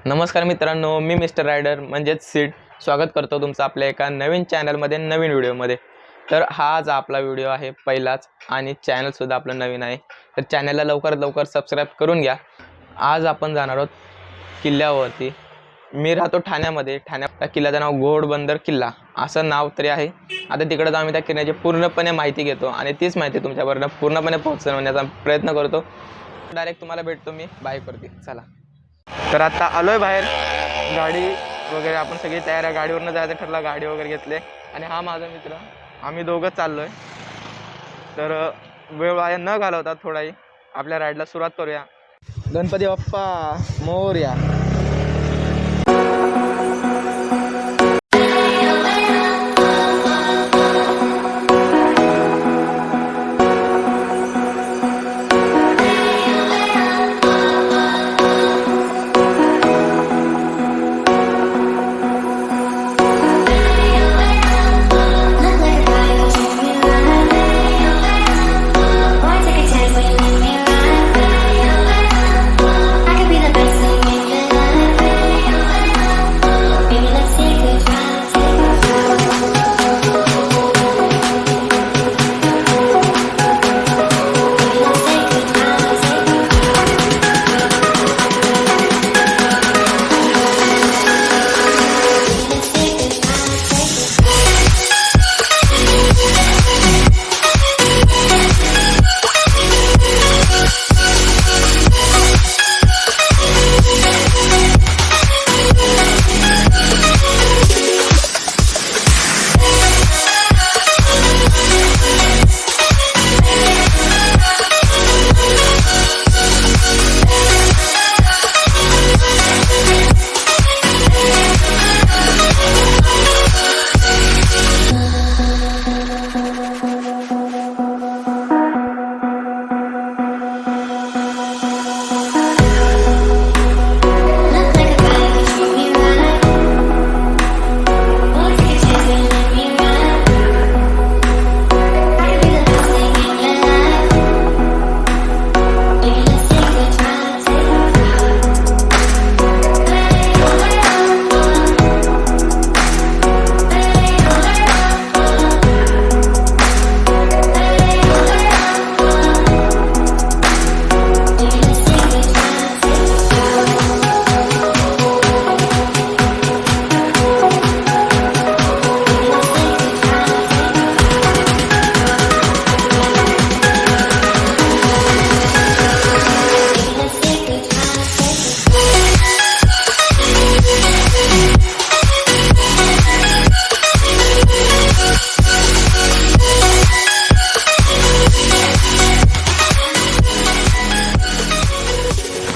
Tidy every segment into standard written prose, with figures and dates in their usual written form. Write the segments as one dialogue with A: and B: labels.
A: नमस्कार मित्रांनो, मी mister rider म्हणजेच सीड स्वागत करतो तुमचं आपल्या एका नवीन चॅनलमध्ये, नवीन व्हिडिओमध्ये। तर हा आज आपला व्हिडिओ आहे पहिलाच आणि चॅनलसुद्धा आपलं नवीन आहे, तर चॅनलला लवकरात लवकर सबस्क्राईब करून घ्या। आज आपण जाणार आहोत किल्ल्यावरती। मी राहतो ठाण्यामध्ये, ठाण्याच्या किल्ल्याचं नाव घोडबंदर किल्ला असं नाव तरी आहे। आता तिकडे आम्ही त्या किल्ल्याची पूर्णपणे माहिती घेतो आणि तीच माहिती तुमच्यापर्यंत पूर्णपणे पोहोचवण्याचा प्रयत्न करतो। डायरेक्ट तुम्हाला भेटतो मी बाईकवरती, चला। तर आता आलोय बाहेर, गाडी वगैरे आपण सगळी तयार आहे, गाडीवरनं जायचं ठरलं, गाडी वगैरे घेतले आणि हा माझा मित्र, आम्ही दोघं चाललोय। तर वेळ वाया न घालवता थोडाही आपल्या राईडला सुरुवात करूया। गणपती बाप्पा मोरया।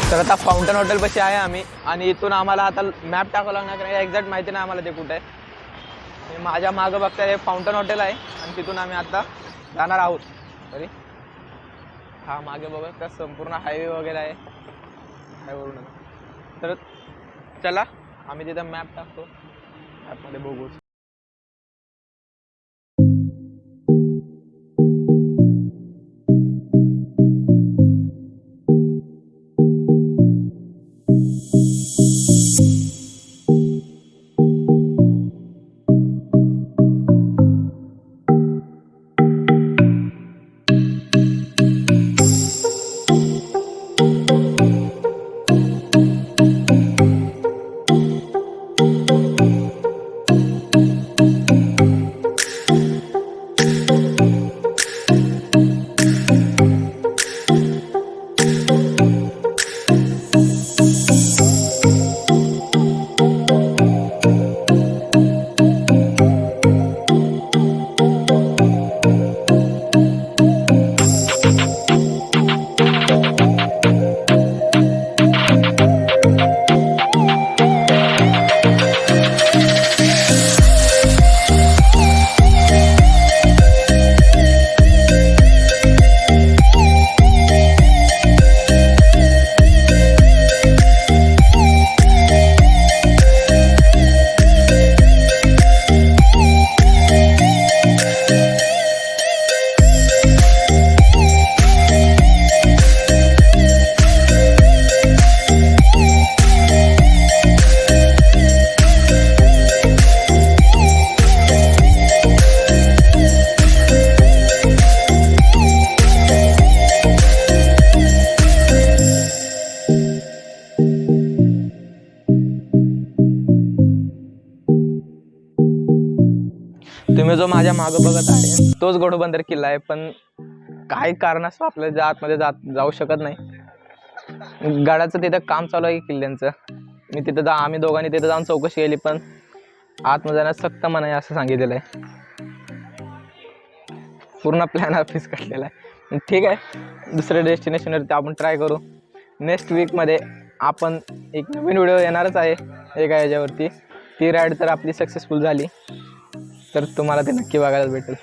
A: तर आता फाउंटन हॉटेल पाशी आहे आम्ही आणि इथून आम्हाला आता मॅप टाकावं लागणार, कारण एक्झॅक्ट माहिती नाही आम्हाला ते कुठे आहे। माझ्या मागं बघताय फाउंटन हॉटेल आहे आणि तिथून आम्ही आता जाणार आहोत। तरी हा मागे बघा का संपूर्ण हायवे वगैरे आहे हायवेवरून। तर चला आम्ही तिथं मॅप टाकतो, मॅपमध्ये बघू। जो माझ्या मागं बघत आहे तोच घोडबंदर किल्ला आहे, पण काही कारणास्तव आपल्याला आतमध्ये जाऊ शकत नाही. गडाचं तिथं काम चालू आहे किल्ल्यांचं. मी तिथं आम्ही दोघांनी तिथं जाऊन चौकशी केली, पण आतमध्ये जाण्यास सक्त मनाई असं सांगितलेलं आहे. पूर्ण प्लॅन ऑफिस काढलेला आहे. ठीक आहे, दुसऱ्या डेस्टिनेशनवरती आपण ट्राय करू. नेक्स्ट वीकमध्ये आपण एक नवीन व्हिडिओ येणारच आहे एका याच्यावरती. ती राईड तर आपली सक्सेसफुल झाली तर तुम्हाला ते नक्की बघायला भेटेल.